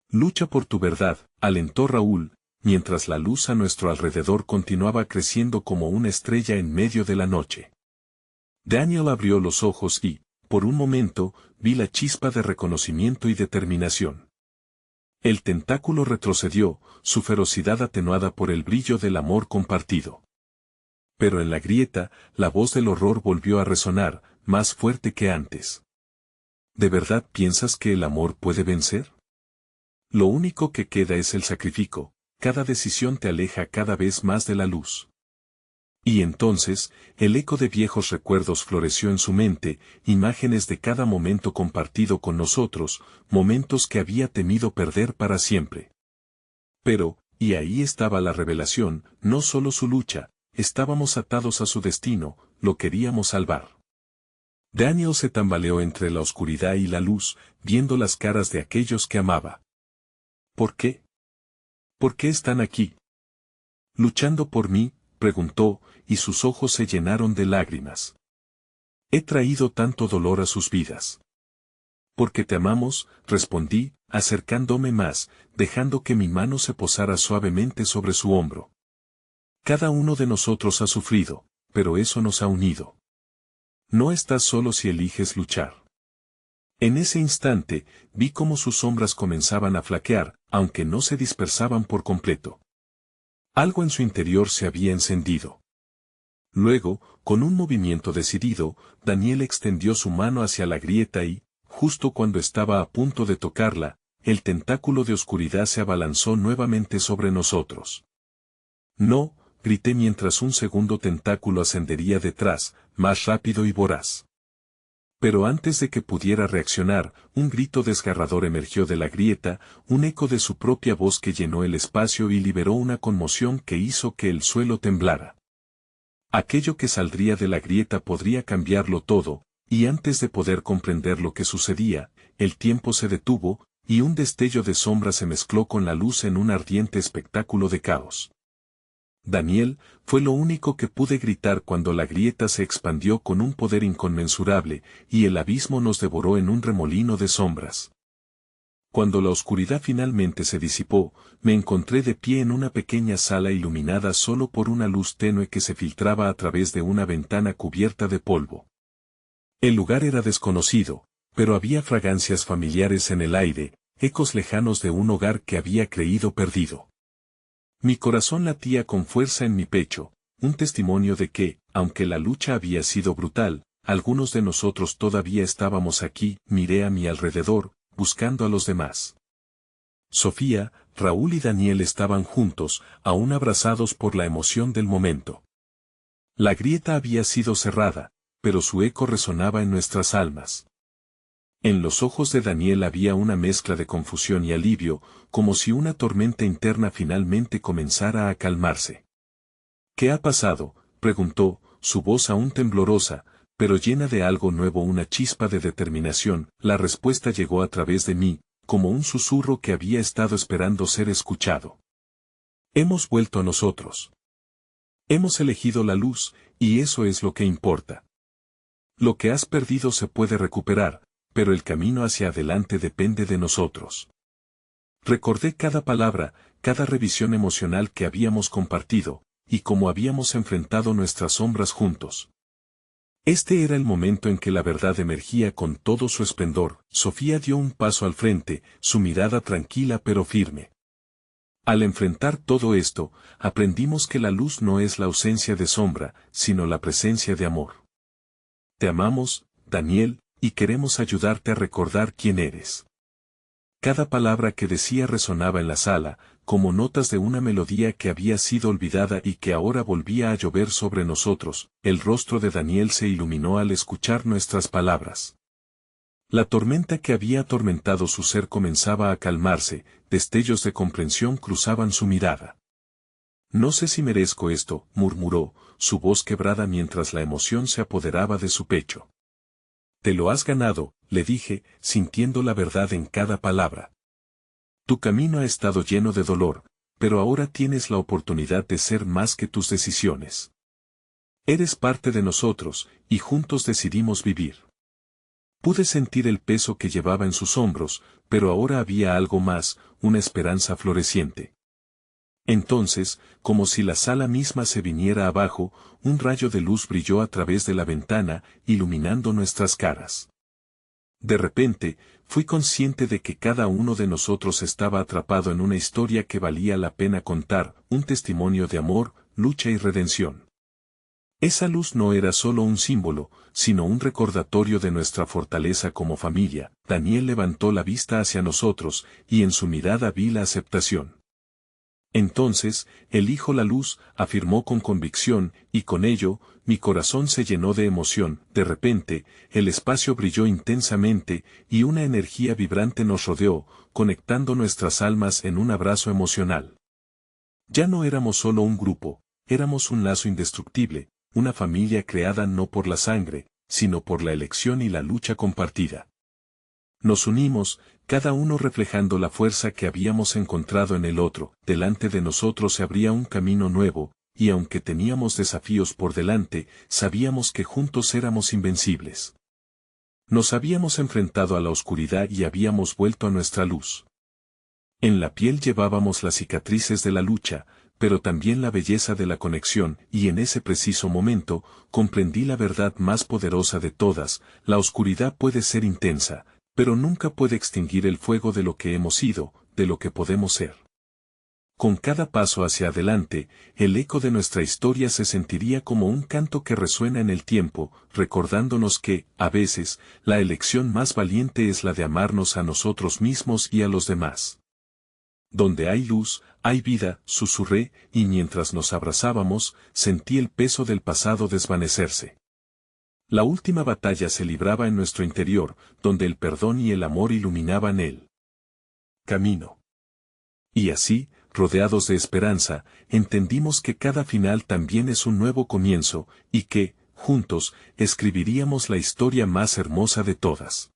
Lucha por tu verdad, alentó Raúl, mientras la luz a nuestro alrededor continuaba creciendo como una estrella en medio de la noche. Daniel abrió los ojos y, por un momento, vi la chispa de reconocimiento y determinación. El tentáculo retrocedió, su ferocidad atenuada por el brillo del amor compartido. Pero en la grieta, la voz del horror volvió a resonar, más fuerte que antes. ¿De verdad piensas que el amor puede vencer? Lo único que queda es el sacrificio, cada decisión te aleja cada vez más de la luz. Y entonces, el eco de viejos recuerdos floreció en su mente, imágenes de cada momento compartido con nosotros, momentos que había temido perder para siempre. Pero, y ahí estaba la revelación, no solo su lucha, estábamos atados a su destino, lo queríamos salvar. Daniel se tambaleó entre la oscuridad y la luz, viendo las caras de aquellos que amaba. ¿Por qué? ¿Por qué están aquí? ¿Luchando por mí? Preguntó, y sus ojos se llenaron de lágrimas. He traído tanto dolor a sus vidas. Porque te amamos, respondí, acercándome más, dejando que mi mano se posara suavemente sobre su hombro. Cada uno de nosotros ha sufrido, pero eso nos ha unido. No estás solo si eliges luchar. En ese instante, vi cómo sus sombras comenzaban a flaquear, aunque no se dispersaban por completo. Algo en su interior se había encendido. Luego, con un movimiento decidido, Daniel extendió su mano hacia la grieta y, justo cuando estaba a punto de tocarla, el tentáculo de oscuridad se abalanzó nuevamente sobre nosotros. No, grité mientras un segundo tentáculo ascendería detrás, más rápido y voraz. Pero antes de que pudiera reaccionar, un grito desgarrador emergió de la grieta, un eco de su propia voz que llenó el espacio y liberó una conmoción que hizo que el suelo temblara. Aquello que saldría de la grieta podría cambiarlo todo, y antes de poder comprender lo que sucedía, el tiempo se detuvo, y un destello de sombra se mezcló con la luz en un ardiente espectáculo de caos. Daniel, fue lo único que pude gritar cuando la grieta se expandió con un poder inconmensurable, y el abismo nos devoró en un remolino de sombras. Cuando la oscuridad finalmente se disipó, me encontré de pie en una pequeña sala iluminada solo por una luz tenue que se filtraba a través de una ventana cubierta de polvo. El lugar era desconocido, pero había fragancias familiares en el aire, ecos lejanos de un hogar que había creído perdido. Mi corazón latía con fuerza en mi pecho, un testimonio de que, aunque la lucha había sido brutal, algunos de nosotros todavía estábamos aquí. Miré a mi alrededor, buscando a los demás. Sofía, Raúl y Daniel estaban juntos, aún abrazados por la emoción del momento. La grieta había sido cerrada, pero su eco resonaba en nuestras almas. En los ojos de Daniel había una mezcla de confusión y alivio, como si una tormenta interna finalmente comenzara a calmarse. ¿Qué ha pasado?, preguntó, su voz aún temblorosa, pero llena de algo nuevo, una chispa de determinación. La respuesta llegó a través de mí, como un susurro que había estado esperando ser escuchado. Hemos vuelto a nosotros. Hemos elegido la luz, y eso es lo que importa. Lo que has perdido se puede recuperar, pero el camino hacia adelante depende de nosotros. Recordé cada palabra, cada revisión emocional que habíamos compartido, y cómo habíamos enfrentado nuestras sombras juntos. Este era el momento en que la verdad emergía con todo su esplendor. Sofía dio un paso al frente, su mirada tranquila pero firme. Al enfrentar todo esto, aprendimos que la luz no es la ausencia de sombra, sino la presencia de amor. Te amamos, Daniel, y queremos ayudarte a recordar quién eres. Cada palabra que decía resonaba en la sala, como notas de una melodía que había sido olvidada y que ahora volvía a llover sobre nosotros. El rostro de Daniel se iluminó al escuchar nuestras palabras. La tormenta que había atormentado su ser comenzaba a calmarse, destellos de comprensión cruzaban su mirada. No sé si merezco esto, murmuró, su voz quebrada mientras la emoción se apoderaba de su pecho. Te lo has ganado, le dije, sintiendo la verdad en cada palabra. Tu camino ha estado lleno de dolor, pero ahora tienes la oportunidad de ser más que tus decisiones. Eres parte de nosotros, y juntos decidimos vivir. Pude sentir el peso que llevaba en sus hombros, pero ahora había algo más, una esperanza floreciente. Entonces, como si la sala misma se viniera abajo, un rayo de luz brilló a través de la ventana, iluminando nuestras caras. De repente, fui consciente de que cada uno de nosotros estaba atrapado en una historia que valía la pena contar, un testimonio de amor, lucha y redención. Esa luz no era solo un símbolo, sino un recordatorio de nuestra fortaleza como familia. Daniel levantó la vista hacia nosotros, y en su mirada vi la aceptación. Entonces, elijo la luz, afirmó con convicción, y con ello, mi corazón se llenó de emoción. De repente, el espacio brilló intensamente, y una energía vibrante nos rodeó, conectando nuestras almas en un abrazo emocional. Ya no éramos solo un grupo, éramos un lazo indestructible, una familia creada no por la sangre, sino por la elección y la lucha compartida. Nos unimos, cada uno reflejando la fuerza que habíamos encontrado en el otro. Delante de nosotros se abría un camino nuevo, y aunque teníamos desafíos por delante, sabíamos que juntos éramos invencibles. Nos habíamos enfrentado a la oscuridad y habíamos vuelto a nuestra luz. En la piel llevábamos las cicatrices de la lucha, pero también la belleza de la conexión, y en ese preciso momento, comprendí la verdad más poderosa de todas: la oscuridad puede ser intensa, pero nunca puede extinguir el fuego de lo que hemos sido, de lo que podemos ser. Con cada paso hacia adelante, el eco de nuestra historia se sentiría como un canto que resuena en el tiempo, recordándonos que, a veces, la elección más valiente es la de amarnos a nosotros mismos y a los demás. Donde hay luz, hay vida, susurré, y mientras nos abrazábamos, sentí el peso del pasado desvanecerse. La última batalla se libraba en nuestro interior, donde el perdón y el amor iluminaban el camino. Y así, rodeados de esperanza, entendimos que cada final también es un nuevo comienzo, y que, juntos, escribiríamos la historia más hermosa de todas.